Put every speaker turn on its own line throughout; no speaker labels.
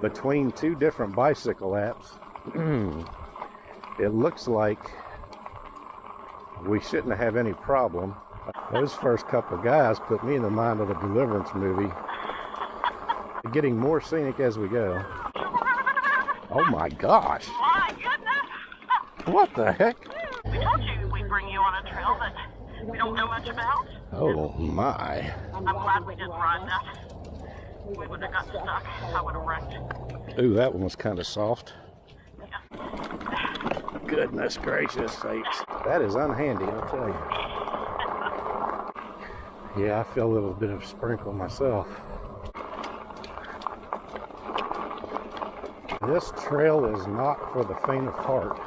between two different bicycle apps, it looks like we shouldn't have any problem. Those first couple of guys put me in the mind of the Deliverance movie. Getting more scenic as we go. Oh my gosh!
My goodness!
What the heck?
We told you we'd bring you on a trail that we don't know much about.
Oh my!
I'm glad we didn't ride that. We would have got stuck. I would have wrecked.
Ooh, that one was kind of soft.
Yeah.
Goodness gracious sakes. That is unhandy, I'll tell you. Yeah, I feel a little bit of a sprinkle myself. This trail is not for the faint of heart.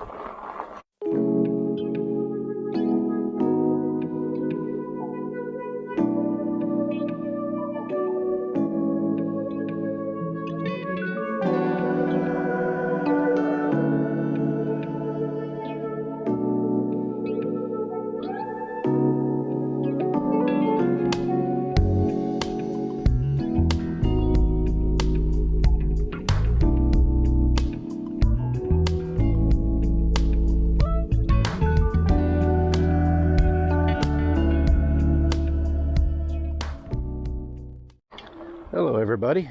Hello everybody.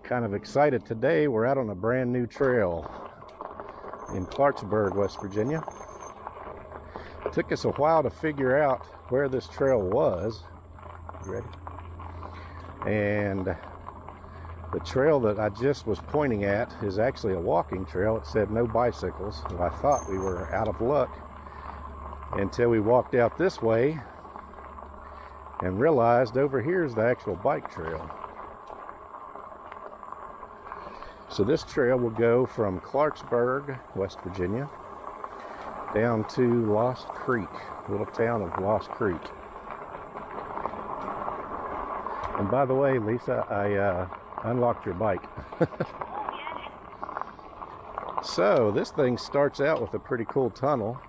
Kind of excited today. We're out on a brand new trail in Clarksburg, West Virginia. It took us a while to figure out where this trail was. You ready? And the trail that I just was pointing at is actually a walking trail. It said no bicycles. And I thought we were out of luck until we walked out this way and realized over here is the actual bike trail. So this trail will go from Clarksburg, West Virginia, down to Lost Creek, little town of Lost Creek. And by the way, Lisa, I unlocked your bike. So this thing starts out with a pretty cool tunnel.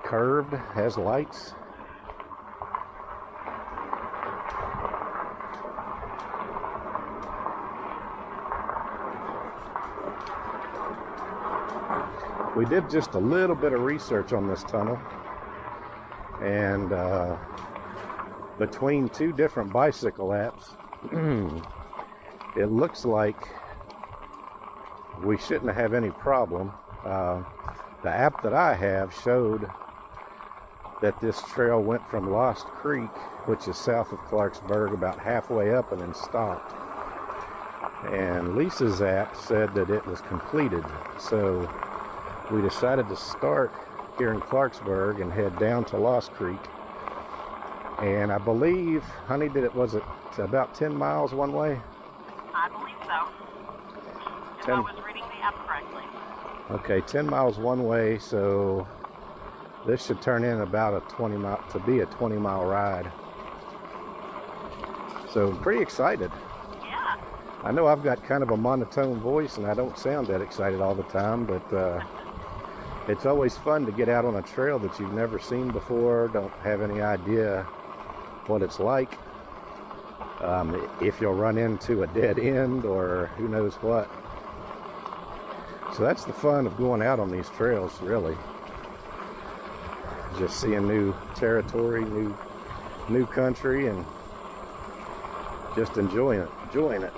Curved, has lights. We did just a little bit of research on this tunnel, and between two different bicycle apps, it looks like we shouldn't have any problem. The app that I have showed that this trail went from Lost Creek, which is south of Clarksburg, about halfway up and then stopped. And Lisa's app said that it was completed. So we decided to start here in Clarksburg and head down to Lost Creek. And I believe, honey, was it about 10 miles one way?
I believe so. If I was reading the app correctly.
Okay, 10 miles one way, so this should turn in about a 20-mile ride. So I'm pretty excited.
Yeah.
I know I've got kind of a monotone voice and I don't sound that excited all the time, but it's always fun to get out on a trail that you've never seen before, don't have any idea what it's like, if you'll run into a dead end or who knows what. So that's the fun of going out on these trails, really. Just seeing new territory, new country, and just enjoying it.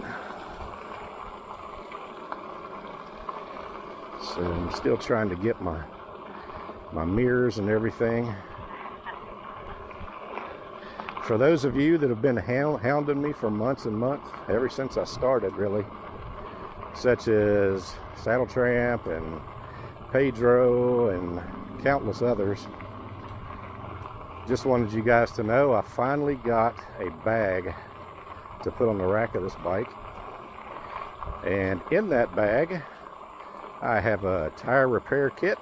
So I'm still trying to get my mirrors and everything. For those of you that have been hounding me for months and months, ever since I started really, such as Saddle Tramp and Pedro and countless others, just wanted you guys to know I finally got a bag to put on the rack of this bike. And in that bag I have a tire repair kit,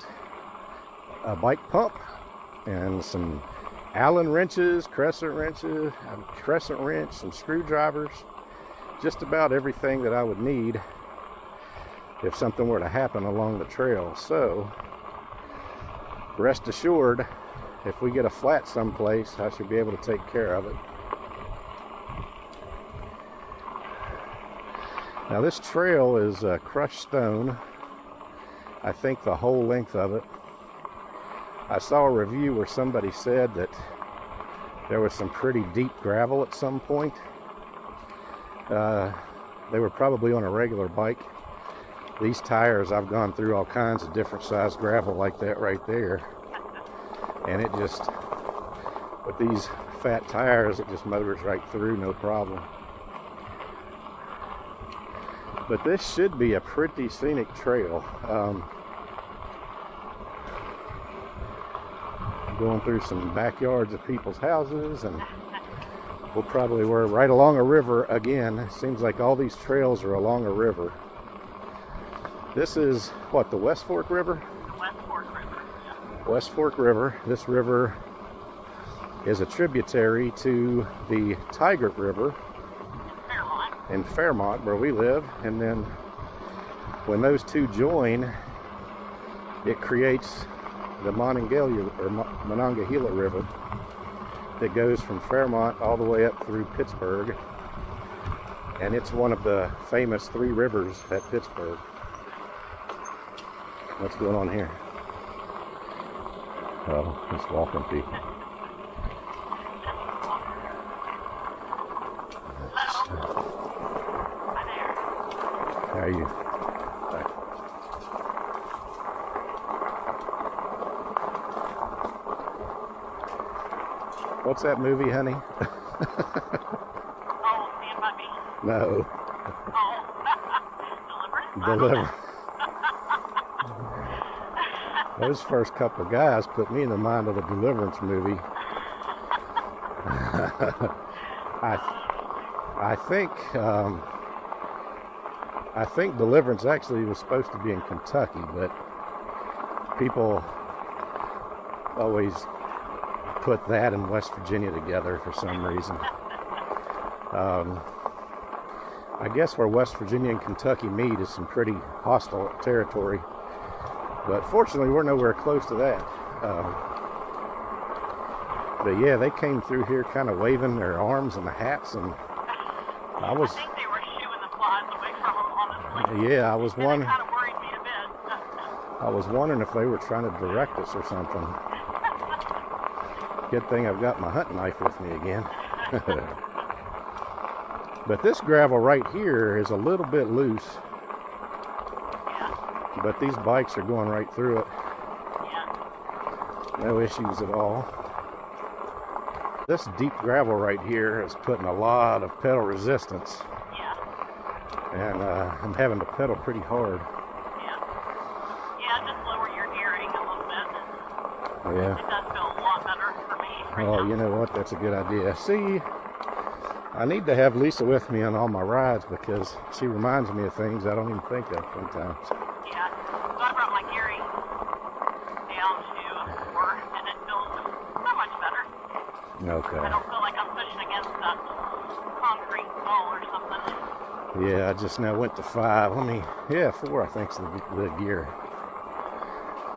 a bike pump, and some Allen wrenches, crescent wrench, some screwdrivers, just about everything that I would need if something were to happen along the trail. So rest assured, if we get a flat someplace, I should be able to take care of it. Now this trail is crushed stone. I think the whole length of it. I saw a review where somebody said that there was some pretty deep gravel at some point. They were probably on a regular bike. These tires, I've gone through all kinds of different size gravel like that right there. And it just, with these fat tires, it just motors right through, no problem. But this should be a pretty scenic trail. Going through some backyards of people's houses, and we'll probably, we're right along a river again. It seems like all these trails are along a river. This is what, the West Fork River?
West Fork River, yeah.
West Fork River. This river is a tributary to the Tigert River in Fairmont, where we live. And then when those two join, it creates the Monongahela River that goes from Fairmont all the way up through Pittsburgh. And it's one of the famous three rivers at Pittsburgh. What's going on here? Oh, just walking people. How are you? Hi. What's that movie, honey?
Oh, Stand By Me.
No.
Oh.
Deliver. Those first couple of guys put me in the mind of the Deliverance movie. I think Deliverance actually was supposed to be in Kentucky, but people always put that and West Virginia together for some reason. I guess where West Virginia and Kentucky meet is some pretty hostile territory, but fortunately we're nowhere close to that. But yeah, they came through here kind of waving their arms and the hats, and I
think they were shooing the flies away from them, honestly.
Yeah, I was wondering.
Kind of worried me a bit.
I was wondering if they were trying to direct us or something. Good thing I've got my hunting knife with me again. But this gravel right here is a little bit loose.
Yeah.
But these bikes are going right through it.
Yeah.
No issues at all. This deep gravel right here is putting a lot of pedal resistance.
Yeah.
And I'm having to pedal pretty hard.
Yeah. Yeah, just lower your gearing a little bit.
Yeah.
It does feel a lot better for me right
Oh,
now.
you know what? That's a good idea. See, I need to have Lisa with me on all my rides because she reminds me of things I don't even think of sometimes.
Yeah. So I brought my gearing down to 4, and it feels so much better.
Okay.
I don't feel like I'm pushing against that concrete wall or something.
Yeah, I just now went to 5. 4 I think's the gear.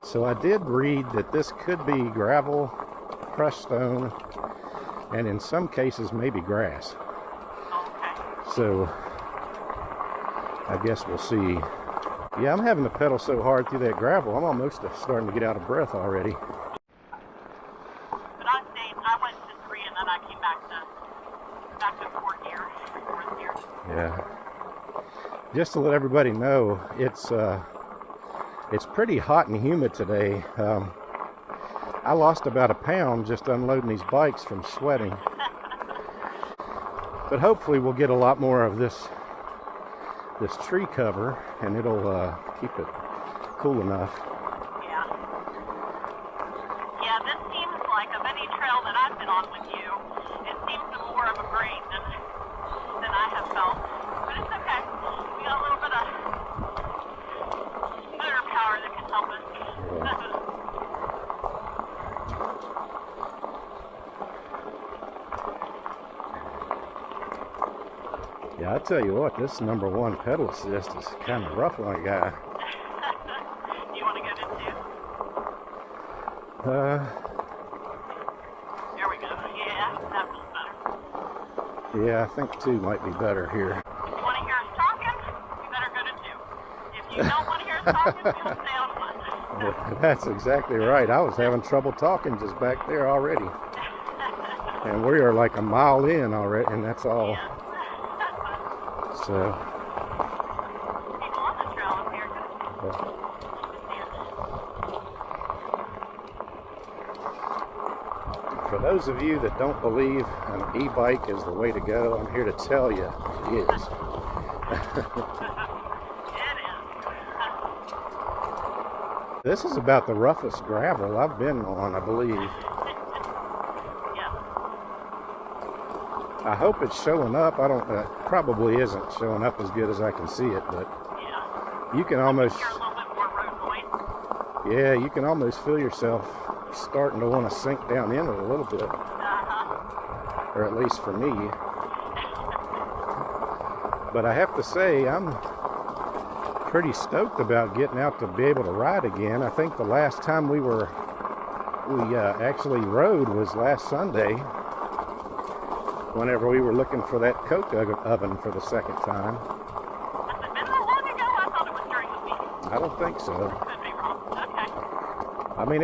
So I did read that this could be gravel, crushed stone, and in some cases maybe grass.
Okay.
So I guess we'll see. Yeah, I'm having to pedal so hard through that gravel, I'm almost starting to get out of breath already.
But I went to 3 and then I came back to 4th gear.
Yeah. Just to let everybody know, it's pretty hot and humid today. I lost about a pound just unloading these bikes from sweating. But hopefully we'll get a lot more of this tree cover, and it'll keep it cool enough.
Yeah. Yeah, this seems like of any trail that I've been on with you, it seems more of a break than I have felt. But it's okay. We got a little bit of motor power that can help us.
Yeah. Yeah, I tell you what, this #1 pedal assist is kind of rough on a guy.
You want to go to 2? There we go. Yeah, that feels better.
Yeah, I think 2 might be better here.
You want to hear us talking? you don't want to hear us talking, we'll stay on one.
That's exactly right. I was having trouble talking just back there already. And we are like a mile in already, and that's all.
Yeah.
So,
People on the trail up here.
for those of you that don't believe an e-bike is the way to go, I'm here to tell you it is.
It is.
This is about the roughest gravel I've been on, I believe.
Yeah.
I hope it's showing up. I don't. It probably isn't showing up as good as I can see it, but
Yeah.
you can almost.
Hear a little bit more road noise.
Yeah, you can almost feel yourself starting to want to sink down in it a little bit, or at least for me. But I have to say, I'm pretty stoked about getting out to be able to ride again. I think the last time we actually rode was last Sunday, whenever we were looking for that Coke oven for the second time.
Has it been that long ago? I thought it was during the week.
I don't think so.
Could be wrong. Okay.
I mean,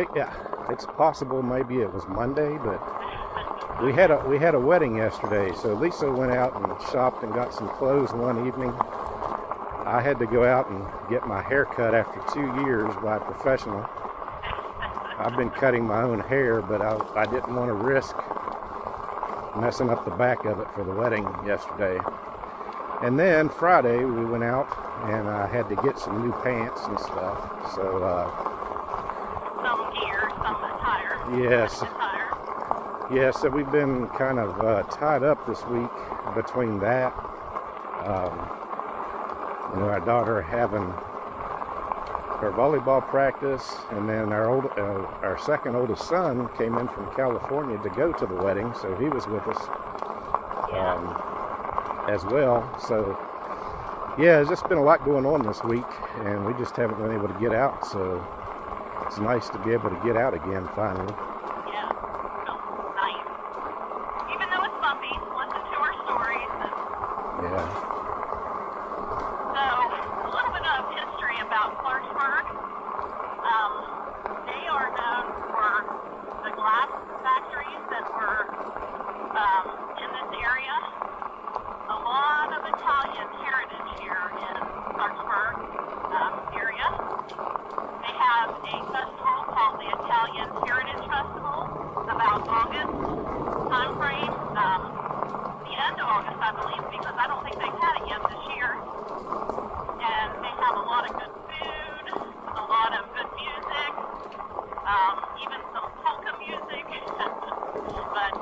it's possible maybe it was Monday, but we had a wedding yesterday, so Lisa went out and shopped and got some clothes one evening. I had to go out and get my hair cut after 2 years by a professional. I've been cutting my own hair, but I didn't want to risk messing up the back of it for the wedding yesterday. And then Friday we went out and I had to get some new pants and stuff. So
Some gear, some attire.
yes.
Attire.
Yeah, so we've been kind of tied up this week between that. Our daughter having her volleyball practice, and then our second oldest son came in from California to go to the wedding, so he was with us as well. So yeah, there's just been a lot going on this week, and we just haven't been able to get out, so it's nice to be able to get out again finally.
Yeah. So nice. Even though it's bumpy, listen to our stories.
Yeah.
So, a little bit of history about Clarksburg. They are known for the glass factories that were in this area. A lot of Italian heritage here in Clarksburg area. They have a festival called the Italian Heritage Festival, about August time frame. The end of August, I believe, because I don't think they've had it yet this year. And they have a lot of good food, a lot of good music, even some polka music. But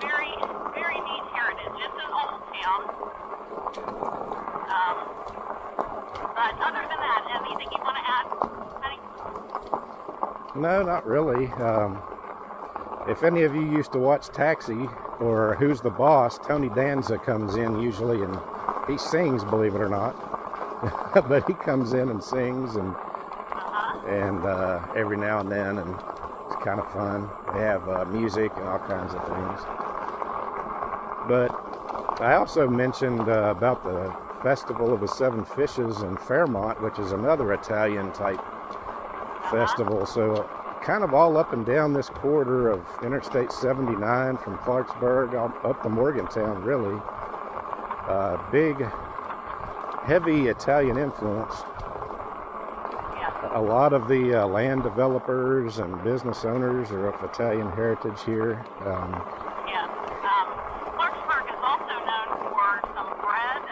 very, very neat heritage. It's an old town. But other than that, anything you want to add, Penny?
No, not really. If any of you used to watch Taxi or Who's the Boss, Tony Danza comes in usually, and he sings, believe it or not. But he comes in and sings, and every now and then, and it's kind of fun. They have music and all kinds of things. But I also mentioned about the Festival of the Seven Fishes in Fairmont, which is another Italian type festival. So kind of all up and down this corridor of Interstate 79 from Clarksburg up to Morgantown, really. Big, heavy Italian influence. A lot of the land developers and business owners are of Italian heritage here.
Clarksburg is also known for some bread.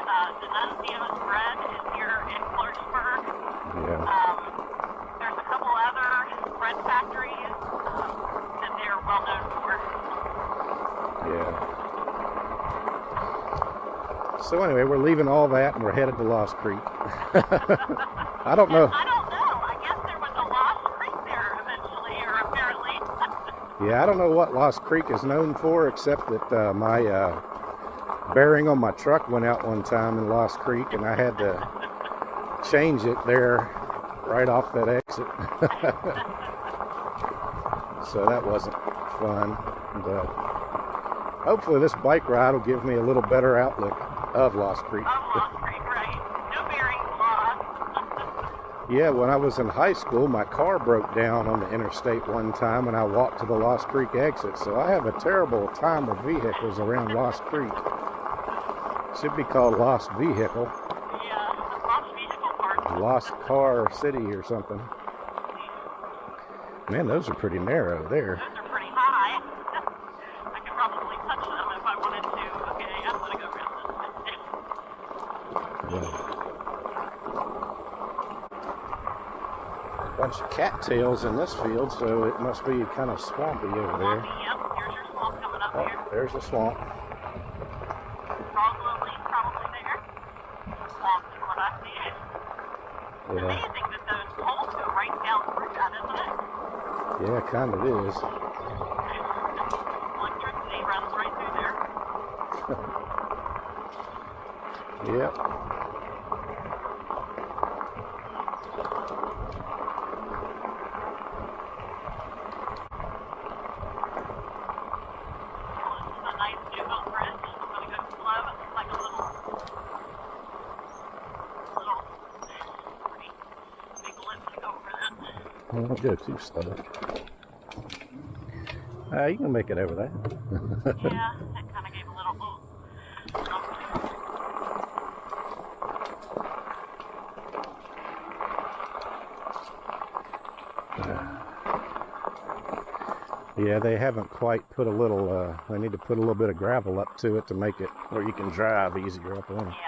D'Annunzio's bread is here in Clarksburg.
Yeah.
There's a couple other bread factories that they're well known for.
Yeah. So anyway, we're leaving all that and we're headed to Lost Creek. I don't know.
I don't know. I guess there was a Lost Creek there eventually, or apparently.
Yeah, I don't know what Lost Creek is known for, except that my bearing on my truck went out one time in Lost Creek, and I had to change it there right off that exit. So that wasn't fun. But hopefully this bike ride will give me a little better outlook of Lost Creek.
Of Lost Creek, right. No bearings lost.
Yeah, when I was in high school, my car broke down on the interstate one time and I walked to the Lost Creek exit. So I have a terrible time with vehicles around Lost Creek. Should be called Lost Vehicle.
Yeah, Lost Vehicle Park.
Lost Car City or something. Man, those are pretty narrow there.
Those are pretty high. I could probably touch them if I wanted to. Okay, I'm going to go around this.
Yeah. Bunch of cattails in this field, so it must be kind of swampy over there.
Yep, here's your swamp coming up here.
There's the swamp.
Probably there. Swamp is what I see. It's
Yeah,
amazing that those poles go right down through that, isn't it?
yeah, kind of is.
Electricity runs right through there.
Yep.
It's a nice new-built bridge. I'm going to go slow. It's like a little pretty big lip to go over that.
Don't go too slow. You can make it over there.
Yeah, it kind of gave a little.
Yeah, they haven't quite put a little, they need to put a little bit of gravel up to it to make it where you can drive easier up on it.
Yeah.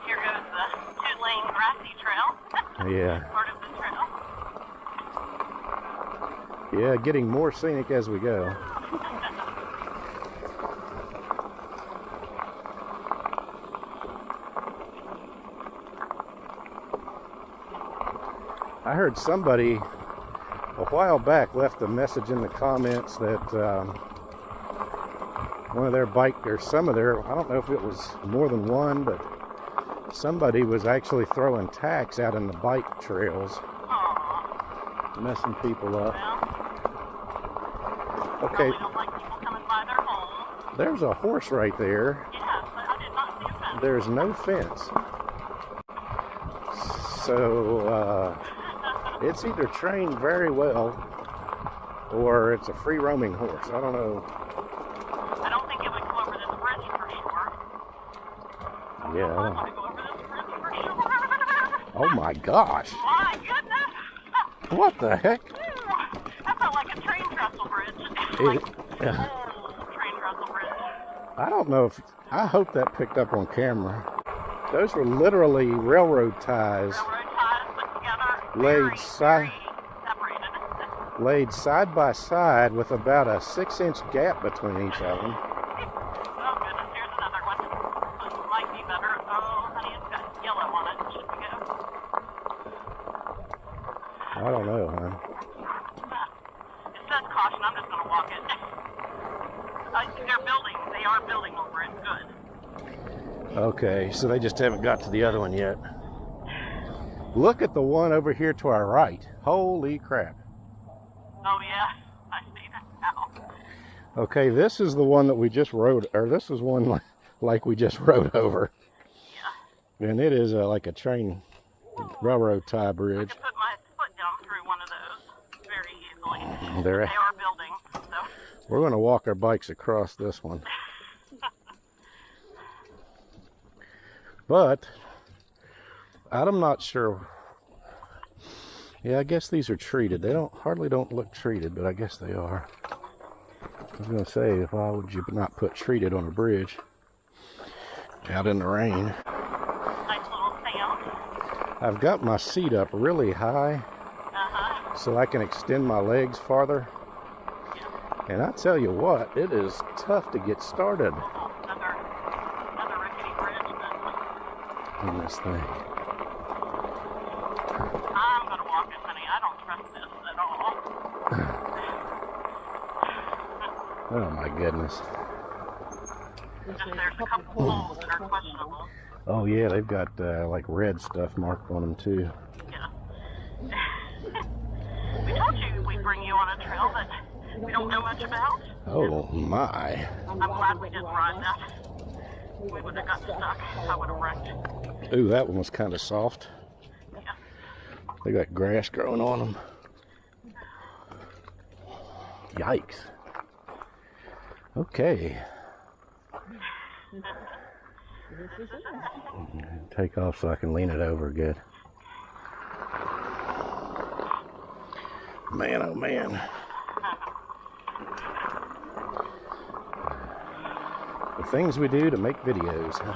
Here goes the two-lane grassy trail.
Yeah.
Part of the trail.
Yeah, getting more scenic as we go. I heard somebody a while back left a message in the comments that one of their bike, or some of their, I don't know if it was more than one, but somebody was actually throwing tacks out in the bike trails,
Aww.
messing people up.
Well,
Okay,
probably don't like people coming by their home.
there's a horse right there.
Yeah, but I did not see a fence.
There's no fence. So, it's either trained very well or it's a free roaming horse. I don't know.
I don't think it would go over this bridge for sure.
Yeah.
I want to go over this bridge for sure.
Oh my gosh.
My goodness.
What the heck?
That felt like a train trestle bridge. Like old train trestle bridge.
I don't know if, I hope that picked up on camera. Those were literally railroad ties
Railroad ties put together. Separated.
laid side by side with about a 6-inch gap between each of them.
Oh goodness, here's another one. This might be better. Oh honey, it's got yellow on it. Should we go?
I don't know, huh?
It says caution. I'm just going to walk it. They are building over it. Good.
Okay, so they just haven't got to the other one yet. Look at the one over here to our right. Holy crap.
Oh yeah, I see that now.
Okay, this is the one that we just rode, or this is one like we just rode over.
Yeah.
And it is like a train railroad tie
I
bridge.
could put my foot down through one of those very easily.
There.
They are building, so.
We're going to walk our bikes across this one. But I'm not sure. Yeah, I guess these are treated. They hardly don't look treated, but I guess they are. I was going to say, why would you not put treated on a bridge out in the rain?
Nice little sound.
I've got my seat up really high so I can extend my legs farther. And I tell you what, it is tough to get started
Another rickety bridge.
on this thing.
I'm going to walk it, honey. I don't trust this at all.
Oh my goodness.
Just there's a couple holes that are questionable.
Oh yeah, they've got like red stuff marked on them too.
Yeah. We told you we'd bring you on a trail that we don't know much about.
Oh my.
I'm glad we didn't ride that. we would have got stuck. I would have wrecked.
Ooh, that one was kind of soft.
Yeah.
They got grass growing on them. Yikes. Okay. Take off so I can lean it over good. Man, oh man. The things we do to make videos, huh?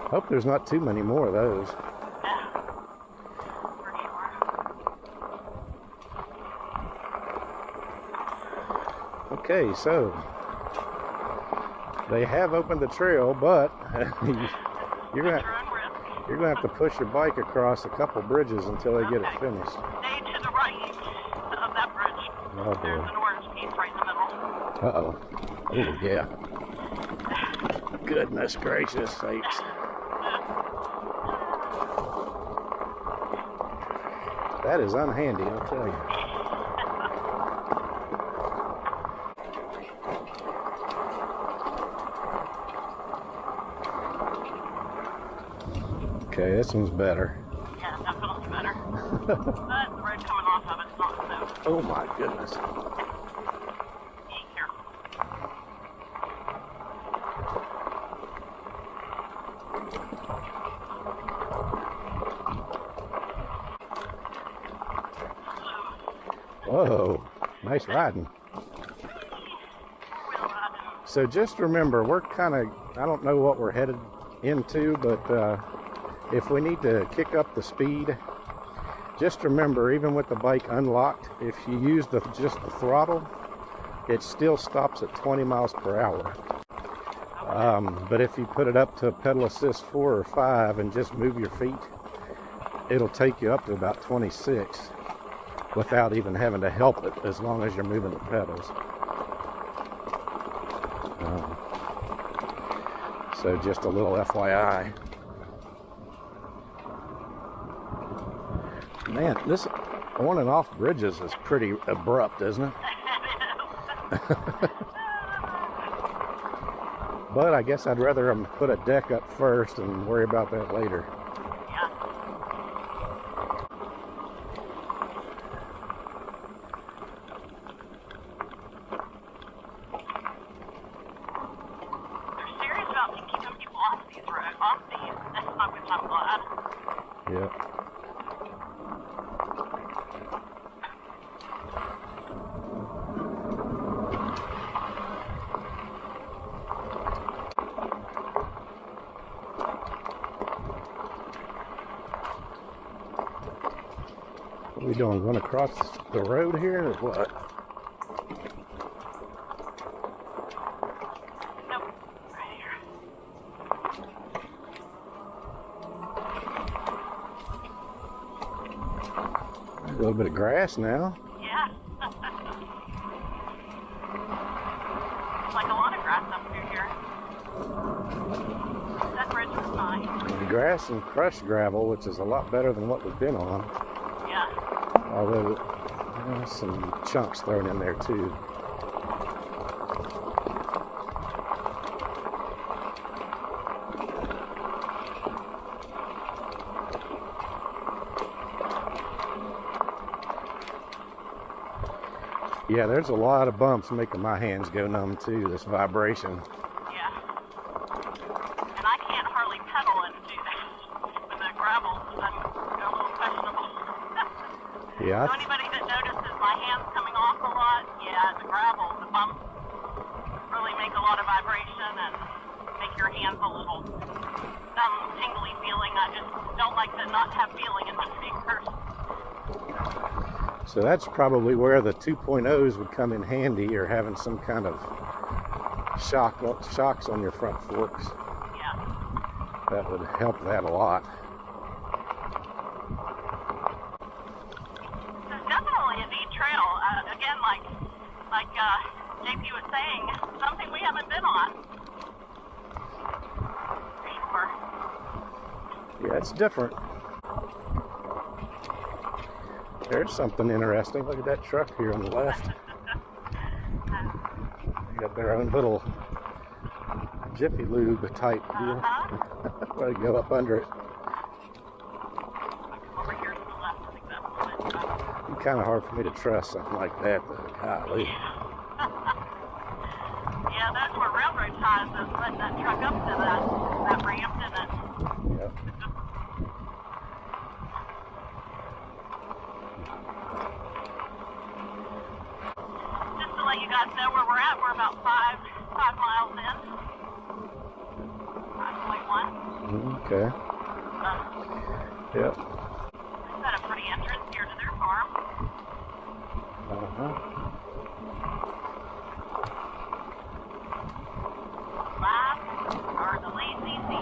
Hope there's not too many more of those.
Yeah, for sure.
Okay, so they have opened the trail, but you're gonna have to push your bike across a couple bridges until they get it finished.
Stay to the right of that bridge.
Oh boy.
There's an orange piece right in the middle.
Uh-oh. Oh yeah. Goodness gracious sakes. That is unhandy, I'll tell you. Okay, this one's better.
Yeah, definitely better. But the road coming off of it's not so.
Oh my goodness.
Be careful.
Whoa, nice riding. So just remember, we're kind of, I don't know what we're headed into, but if we need to kick up the speed, just remember, even with the bike unlocked, if you use just the throttle, it still stops at 20 miles per hour. But if you put it up to pedal assist 4 or 5 and just move your feet, it'll take you up to about 26 without even having to help it, as long as you're moving the pedals. So just a little FYI. Man, this on and off bridges is pretty abrupt, isn't it? But I guess I'd rather them put a deck up first and worry about that later.
Yeah. They're serious about keeping people off these roads, off these, which I'm glad.
Yep. What are we doing? Going across the road here or what?
Nope. Right here.
A little bit of grass now.
Yeah. Like a lot of grass up through here. That bridge was nice.
Grass and crushed gravel, which is a lot better than what we've been on.
Yeah.
Although there's some chunks thrown in there too. Yeah, there's a lot of bumps making my hands go numb too, this vibration.
Yeah. And I can't hardly pedal and do that with the gravel. I'm a little questionable.
Yeah.
So anybody that notices my hands coming off a lot, yeah, the gravel, the bumps really make a lot of vibration and make your hands a little numb, tingly feeling. I just don't like to not have feeling in my fingers.
So that's probably where the 2.0s would come in handy, or having some kind of shocks on your front forks.
Yeah.
That would help that a lot.
There's definitely a neat trail. Again, like JP was saying, something we haven't been on. For sure.
Yeah, it's different. There's something interesting. Look at that truck here on the left. got their own little Jiffy Lube type deal. Where you go up under it.
Over here to the left, I think that's the way.
It's kind of hard for me to trust something like that, though. Golly.
Yeah, that's where railroad ties is letting that truck up to that ramp, isn't it?
Yep.
Just to let you guys know where we're at, we're about 5 miles in. 5.1.
Okay. Yep.
They've got a pretty entrance here to their farm. Last are the lazy seas.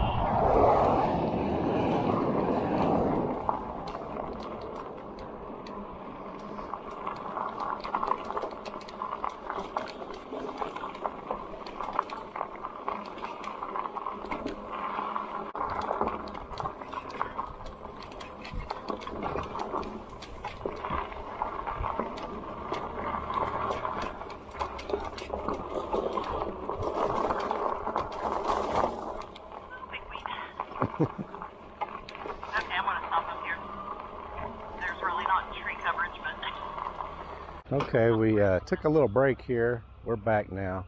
Okay, I'm going to stop up here. There's really not tree coverage, but...
Okay, we took a little break here. We're back now.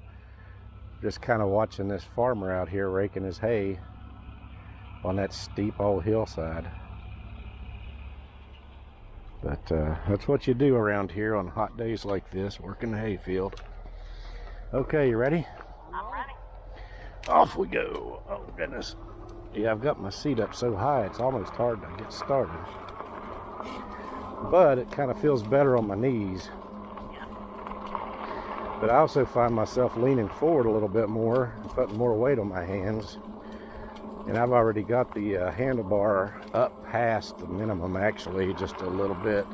Just kind of watching this farmer out here raking his hay on that steep old hillside. But that's what you do around here on hot days like this, working the hayfield. Okay, you ready?
I'm ready.
Off we go. Oh, goodness. Yeah, I've got my seat up so high, it's almost hard to get started. But it kind of feels better on my knees. But I also find myself leaning forward a little bit more, putting more weight on my hands. And I've already got the handlebar up past the minimum, actually, just a little bit.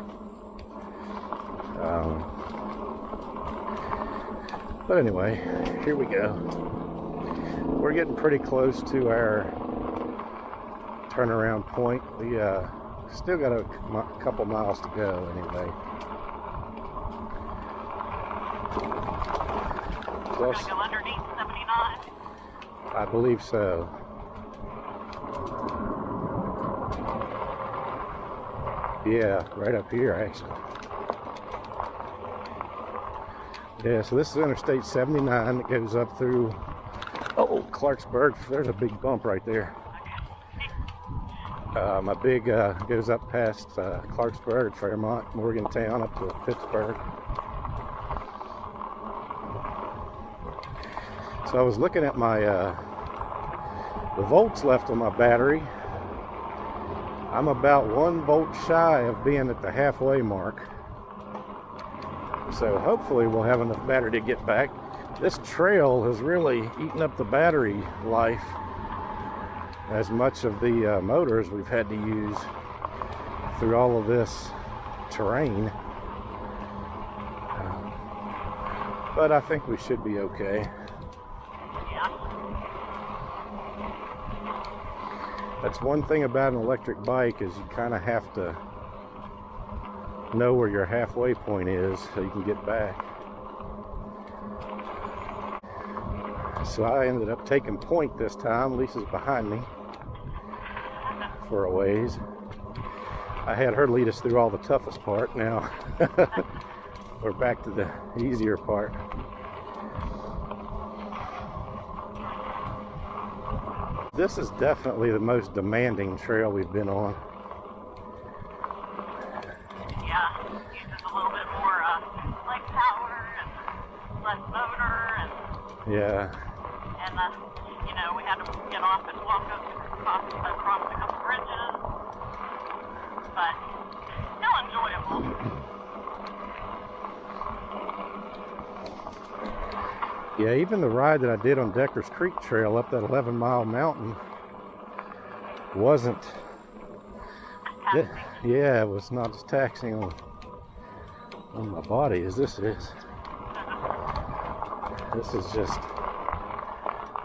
But anyway, here we go. We're getting pretty close to our turnaround point. We still got a couple miles to go anyway.
We're going to go underneath 79.
I believe so. Yeah, right up here actually. Yeah, so this is Interstate 79 that goes up through, oh, Clarksburg. There's a big bump right there. My big goes up past Clarksburg, Fairmont, Morgantown, up to Pittsburgh. So I was looking at my the volts left on my battery. I'm about 1 volt shy of being at the halfway mark. So hopefully we'll have enough battery to get back. This trail has really eaten up the battery life as much of the motors we've had to use through all of this terrain. But I think we should be okay. That's one thing about an electric bike, is you kind of have to know where your halfway point is so you can get back. So I ended up taking point this time. Lisa's behind me for a ways. I had her lead us through all the toughest part. Now we're back to the easier part. This is definitely the most demanding trail we've been on.
Yeah, uses a little bit more leg power and less motor, and
Yeah.
And you know, we had to get off and walk across a couple bridges, but still enjoyable.
Yeah, even the ride that I did on Decker's Creek Trail up that 11-mile mountain wasn't, yeah, it was not as taxing on my body as this is. This is just,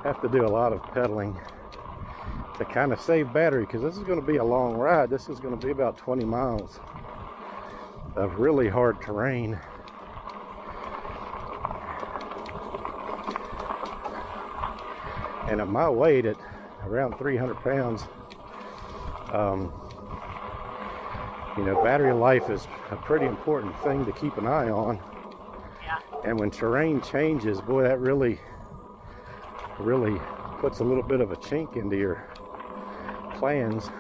have to do a lot of pedaling to kind of save battery, because this is going to be a long ride. This is going to be about 20 miles of really hard terrain. And at my weight, at around 300 pounds, you know, battery life is a pretty important thing to keep an eye on.
Yeah.
And when terrain changes, boy, that really puts a little bit of a chink into your plans.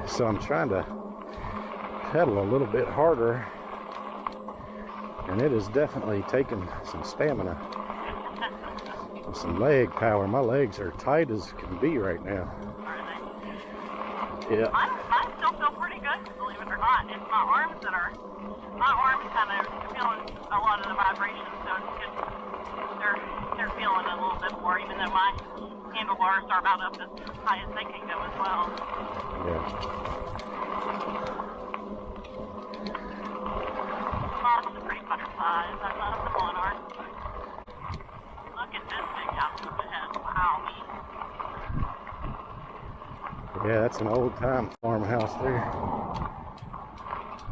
So I'm trying to pedal a little bit harder, and it is definitely taking some stamina and some leg power. My legs are tight as can be right now. Yeah.
I still feel pretty good, believe it or not. It's my arms kind of feeling a lot of the vibrations, so it's good. They're feeling it a little bit more, even though my handlebars are about up as high as they can go as well.
Yeah.
Lots of pretty butterflies. I love the monarch. Look at this big house up ahead. Wow.
Yeah, that's an old time farmhouse there.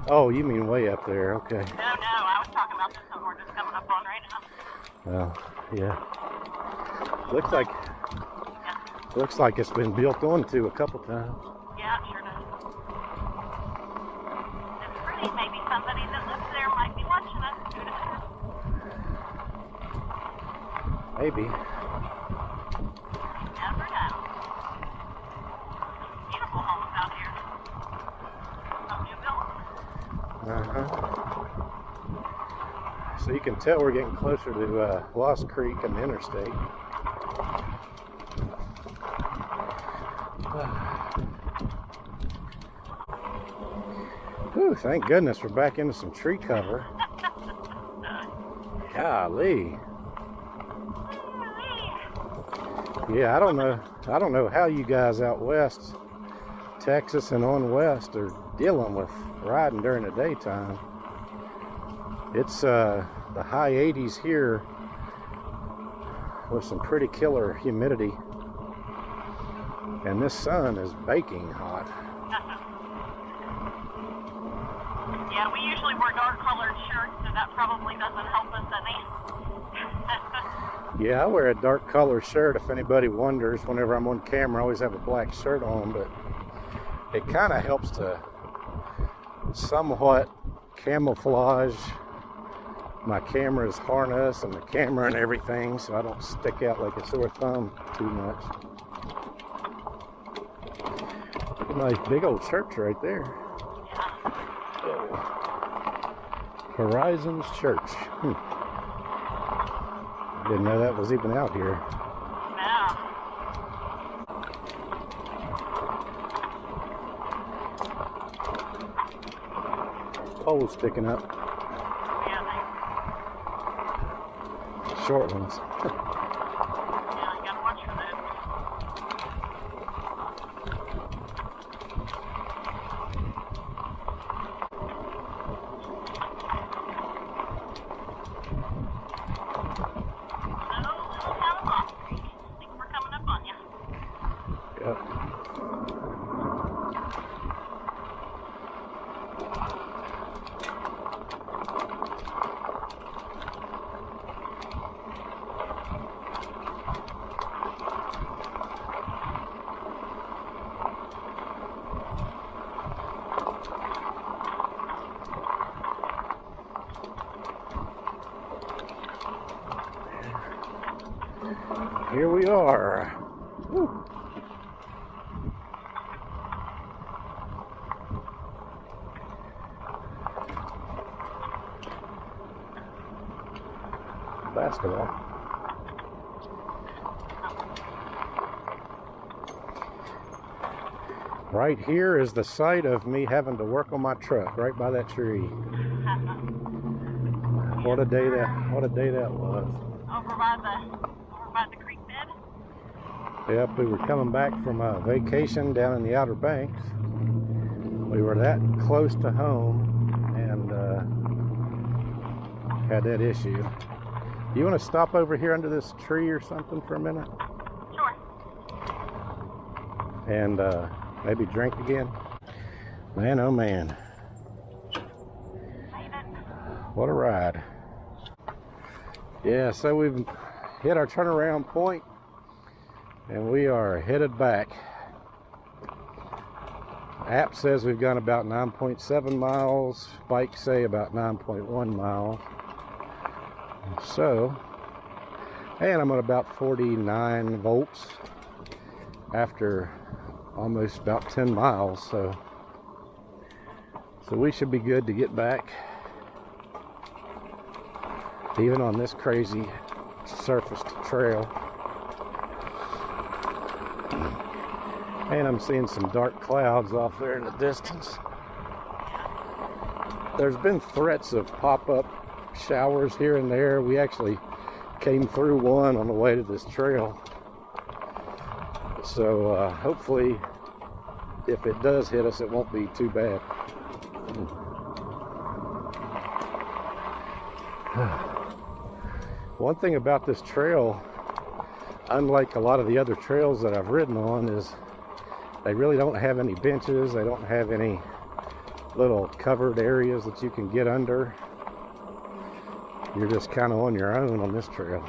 Oh, you mean way up there? Okay.
No, I was talking about this one we're just coming up on right now.
Oh, yeah. Looks like it's been built onto a couple times.
Yeah, it sure does. It's pretty. Maybe somebody that lives there might be watching us. Who knows?
Maybe.
Never know. Beautiful homes out here. Some new builds.
So you can tell we're getting closer to Lost Creek and the interstate. Whew, thank goodness we're back into some tree cover. Golly. Yeah, I don't know how you guys out west, Texas and on west, are dealing with riding during the daytime. It's the high 80s here with some pretty killer humidity, and this sun is baking hot.
Yeah, we usually wear dark colored shirts, so that probably doesn't help us any.
Yeah, I wear a dark color shirt if anybody wonders. Whenever I'm on camera, I always have a black shirt on, but it kind of helps to somewhat camouflage my camera's harness and the camera and everything, so I don't stick out like a sore thumb too much. Look at a nice big old church right there. Oh. Horizons Church. Didn't know that was even out here.
Yeah.
Poles sticking up. Short ones.
Yeah, you gotta watch for those.
Yep. Here we are. Woo. Basketball. Right here is the site of me having to work on my truck, right by that tree. What a day that was.
Over by the creek bed?
Yep, we were coming back from a vacation down in the Outer Banks. We were that close to home and had that issue. You want to stop over here under this tree or something for a minute?
Sure.
And maybe drink again? Man, oh man.
Made it.
What a ride. Yeah, so we've hit our turnaround point and we are headed back. App says we've gone about 9.7 miles, bikes say about 9.1 miles. So, and I'm at about 49 volts after almost about 10 miles, so we should be good to get back, even on this crazy surfaced trail. And I'm seeing some dark clouds off there in the distance. There's been threats of pop-up showers here and there. We actually came through one on the way to this trail. So hopefully, if it does hit us, it won't be too bad. One thing about this trail, unlike a lot of the other trails that I've ridden on, is they really don't have any benches. They don't have any little covered areas that you can get under. You're just kind of on your own on this trail.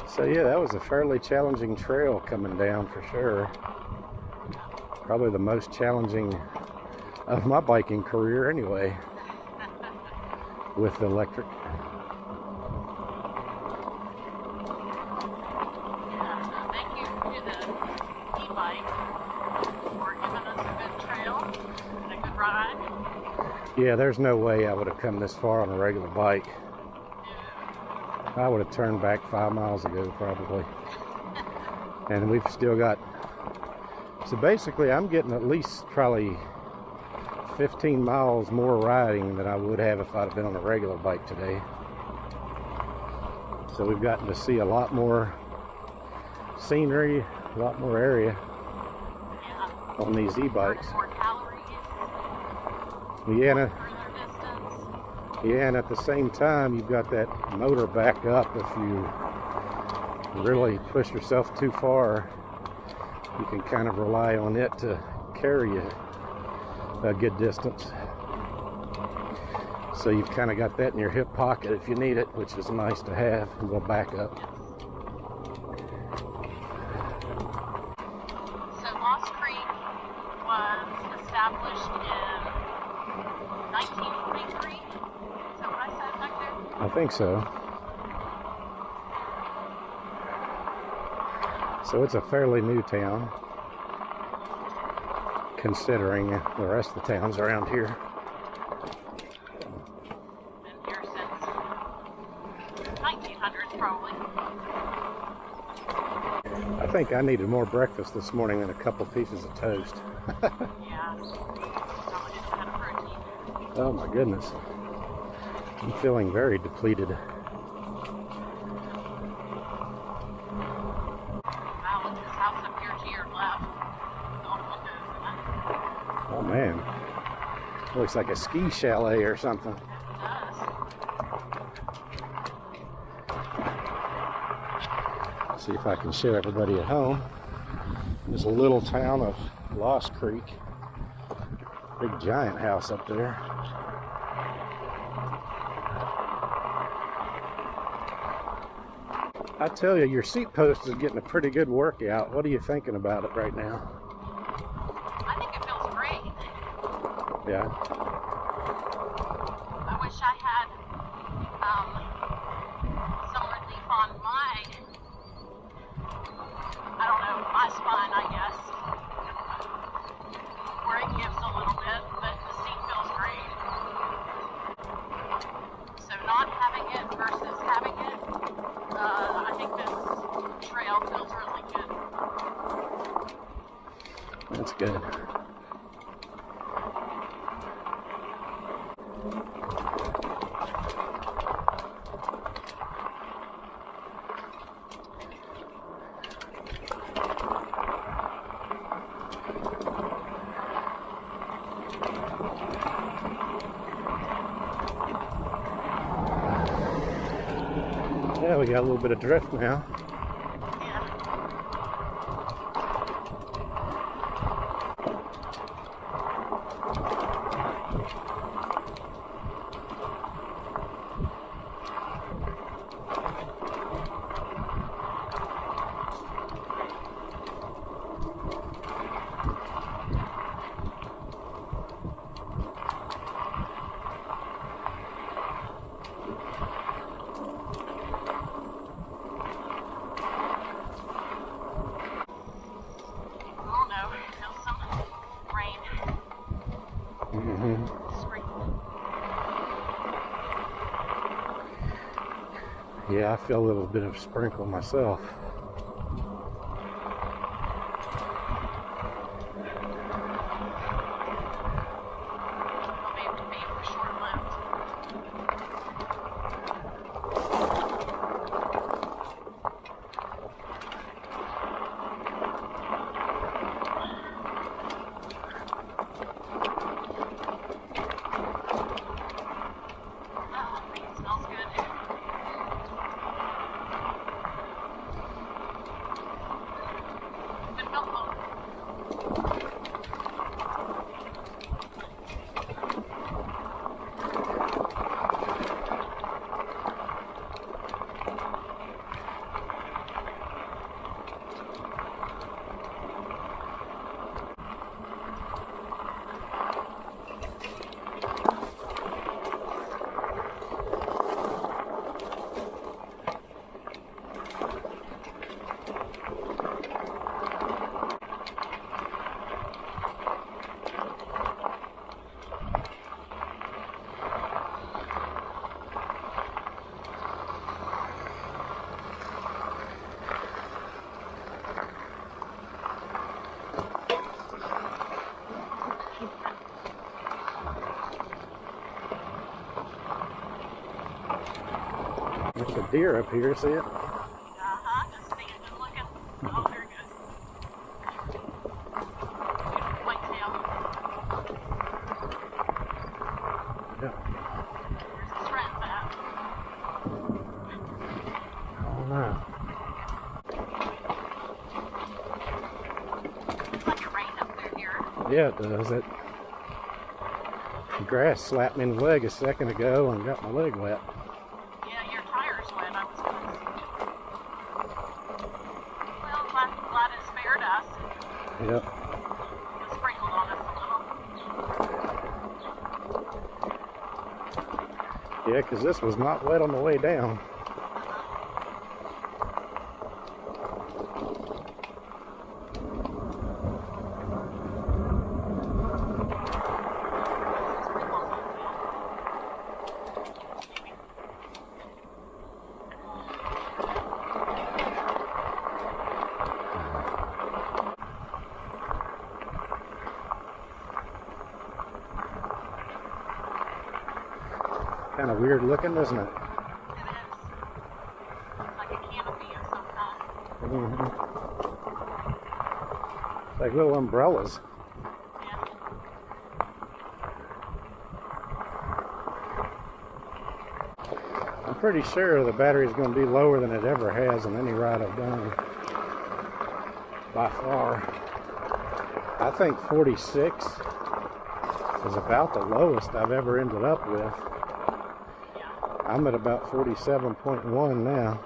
So yeah, that was a fairly challenging trail coming down for sure. Probably the most challenging of my biking career anyway, with the electric.
Yeah, thank you to the e-bike for giving us a good trail and a good ride.
Yeah, there's no way I would have come this far on a regular bike. I would have turned back 5 miles ago probably. And we've still got, so basically I'm getting at least probably 15 miles more riding than I would have if I'd have been on a regular bike today. So we've gotten to see a lot more scenery, a lot more area on these e-bikes.
More calories,
Yeah,
further distance.
yeah, and at the same time you've got that motor back up. If you really push yourself too far, you can kind of rely on it to carry you a good distance. So you've kind of got that in your hip pocket if you need it, which is nice to have. And we'll back up.
So Lost Creek was established in 1943. Is that what I said back there?
I think so. So it's a fairly new town, considering the rest of the towns around here.
Been here since 1900s, probably.
I think I needed more breakfast this morning than a couple pieces of toast.
Yeah. Probably just had a protein.
Oh my goodness. I'm feeling very depleted.
Wow, look at this house up here to your left. All the windows in it.
Oh man. Looks like a ski chalet or something.
It does.
See if I can show everybody at home. This little town of Lost Creek. Big giant house up there. I tell you, your seat post is getting a pretty good workout. What are you thinking about it right now?
I think it feels great.
Yeah.
I wish I had some relief on my, I don't know, my spine, I guess, where it gives a little bit, but the seat feels great. So not having it versus having it, I think this trail feels really good.
That's good. Yeah, we got a little bit of drift now.
Yeah.
Mm-hmm. Yeah, I feel a little bit of sprinkle myself. There's a deer up here, see it?
Uh-huh, just standing looking. Oh, there it goes. Beautiful whitetail.
Yeah.
Where's his friends at?
Oh no.
It's like it rained up through here.
Yeah, it does. That grass slapped me in the leg a second ago and got my leg wet.
Yeah, your tire's wet, I was going to say. Well, glad it spared us.
Yep.
It sprinkled on us a little.
Yeah, because this was not wet on the way down. Kind of weird looking, isn't it?
It is. Like a canopy of some kind.
Mm-hmm. It's like little umbrellas.
Yeah.
I'm pretty sure the battery is going to be lower than it ever has in any ride I've done. By far. I think 46 is about the lowest I've ever ended up with. I'm at about 47.1 now.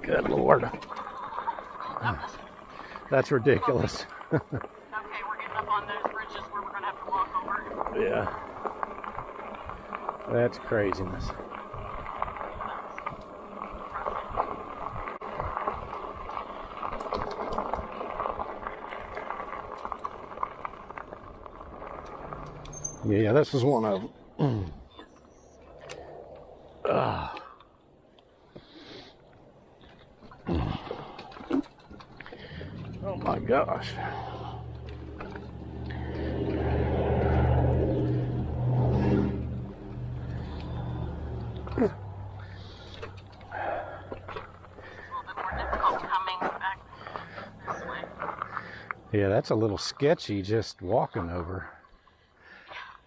Good Lord. That's ridiculous.
Okay, we're getting up on those bridges where we're going to have to walk over.
Yeah. That's craziness. Yeah, this is one of them. Oh my gosh. Yeah, that's a little sketchy just walking over.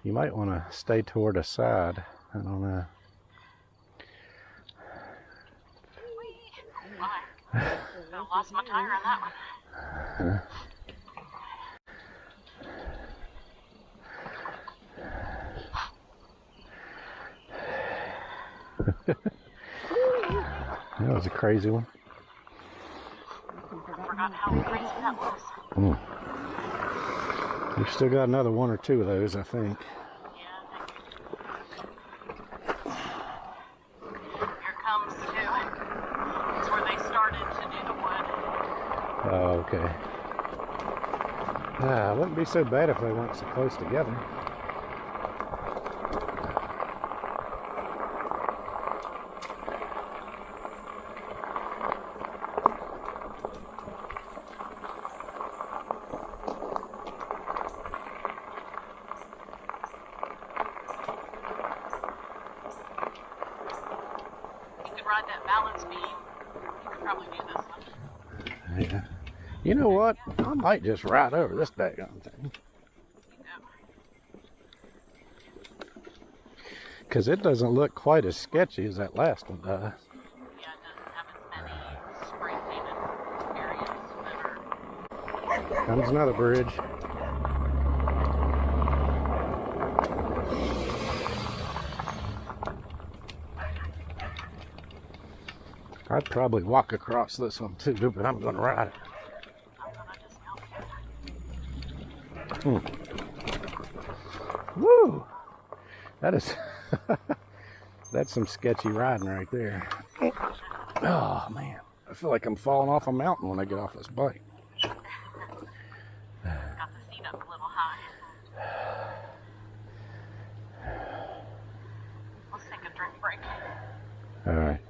You might want to stay toward the side. I don't know.
I lost my tire on that one.
That was a crazy one.
I forgot how crazy that was.
We've still got another one or two of those, I think.
Yeah, here comes two. It's where they started to do the wood.
Oh, okay. Wouldn't be so bad if they weren't so close together.
Ride that balance beam, you could probably do this one.
Yeah. You know what? I might just ride over this daggone thing. Because it doesn't look quite as sketchy as that last one does.
Yeah, it doesn't have as many spray painted areas that are...
Comes another bridge. I'd probably walk across this one too, but I'm going to ride it. Woo! That is, that's some sketchy riding right there. Oh man, I feel like I'm falling off a mountain when I get off this bike.
Got the seat up a little high. Let's take a drink break.
All right.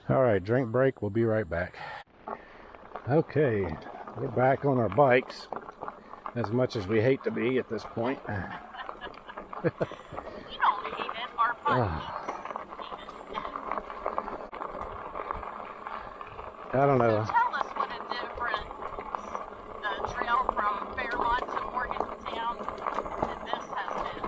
All right, drink break. We'll be right back. Okay, we're back on our bikes, as much as we hate to be at this point.
We don't hate it, our bike.
I don't know.
So tell us what a difference the trail from Fairmont to Morgantown and this has been.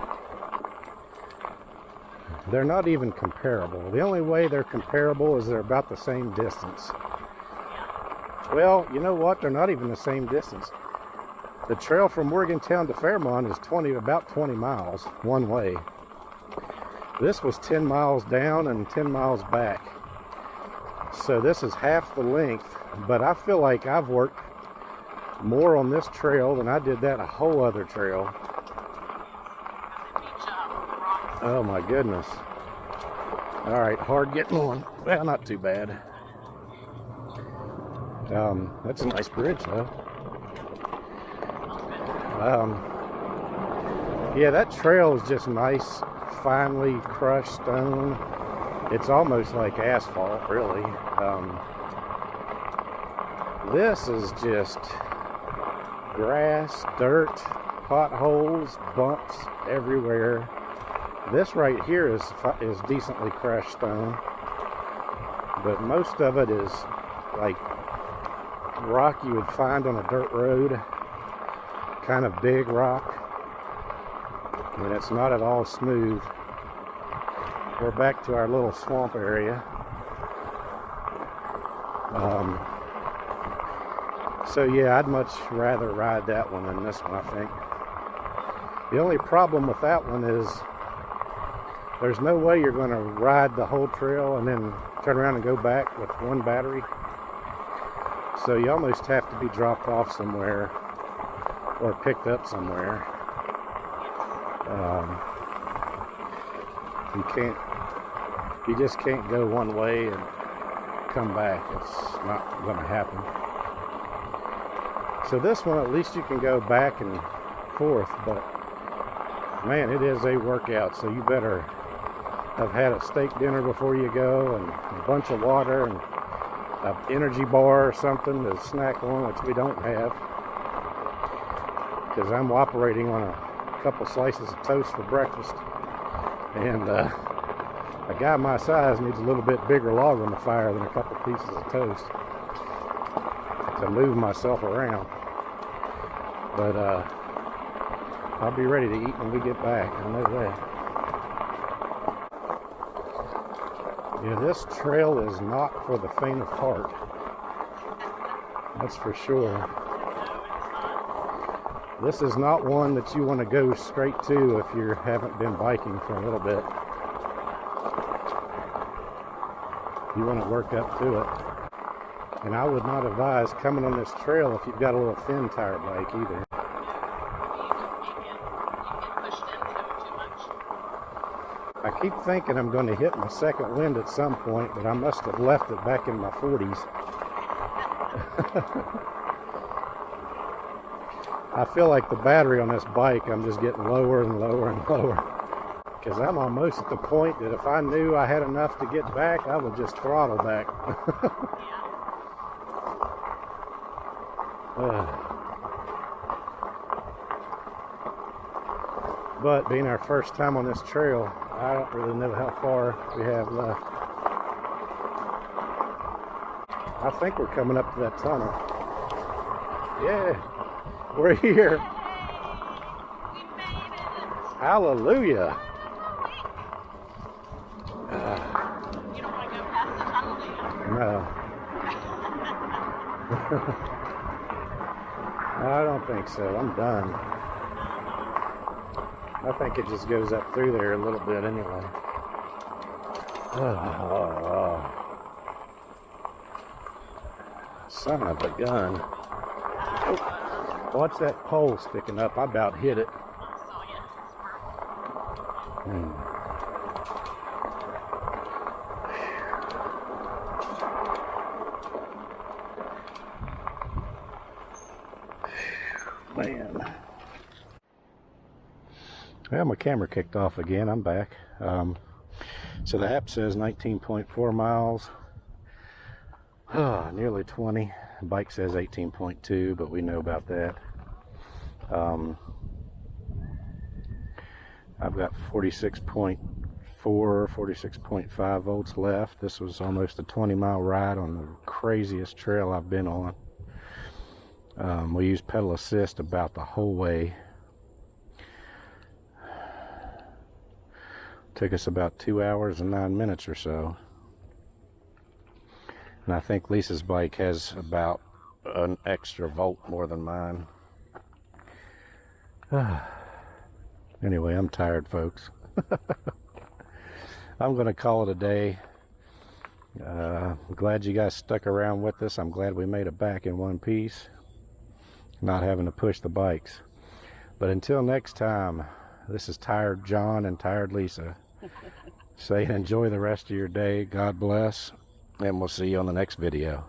They're not even comparable. The only way they're comparable is they're about the same distance. Well, you know what? They're not even the same distance. The trail from Morgantown to Fairmont is about 20 miles one way. This was 10 miles down and 10 miles back. So this is half the length, but I feel like I've worked more on this trail than I did that whole other trail. Oh my goodness. All right, hard getting on. Well, not too bad. That's a nice bridge though. Yeah, that trail is just nice, finely crushed stone. It's almost like asphalt, really. This is just grass, dirt, potholes, bumps everywhere. This right here is decently crushed stone, but most of it is like rock you would find on a dirt road, kind of big rock, and it's not at all smooth. We're back to our little swamp area. So yeah, I'd much rather ride that one than this one, I think. The only problem with that one is there's no way you're going to ride the whole trail and then turn around and go back with one battery. So you almost have to be dropped off somewhere or picked up somewhere. You just can't go one way and come back. It's not going to happen. So this one, at least you can go back and forth, but man, it is a workout. So you better have had a steak dinner before you go, and a bunch of water, and an energy bar or something to snack on, which we don't have, because I'm operating on a couple slices of toast for breakfast, and a guy my size needs a little bit bigger log on the fire than a couple pieces of toast to move myself around. But I'll be ready to eat when we get back. I know that. Yeah, this trail is not for the faint of heart. That's for sure. This is not one that you want to go straight to if you haven't been biking for a little bit. You want to work up to it. And I would not advise coming on this trail if you've got a little thin tire bike either. I keep thinking I'm going to hit my second wind at some point, but I must have left it back in my 40s. I feel like the battery on this bike, I'm just getting lower and lower and lower. Because I'm almost at the point that if I knew I had enough to get back, I would just throttle back. But being our first time on this trail, I don't really know how far we have left. I think we're coming up to that tunnel. Yeah, we're here. Hallelujah.
You don't want to go past the tunnel, do you?
No. I don't think so. I'm done. I think it just goes up through there a little bit anyway. Son of a gun. Oh, watch that pole sticking up. I about hit it. Man. Well, my camera kicked off again. I'm back. So the app says 19.4 miles. Nearly 20. The bike says 18.2, but we know about that. I've got 46.4, 46.5 volts left. This was almost a 20-mile ride on the craziest trail I've been on. We used pedal assist about the whole way. Took us about 2 hours and 9 minutes or so. And I think Lisa's bike has about an extra volt more than mine. Anyway, I'm tired, folks. I'm going to call it a day. I'm glad you guys stuck around with us. I'm glad we made it back in one piece, not having to push the bikes. But until next time, this is Tired John and Tired Lisa saying enjoy the rest of your day. God bless, and we'll see you on the next video.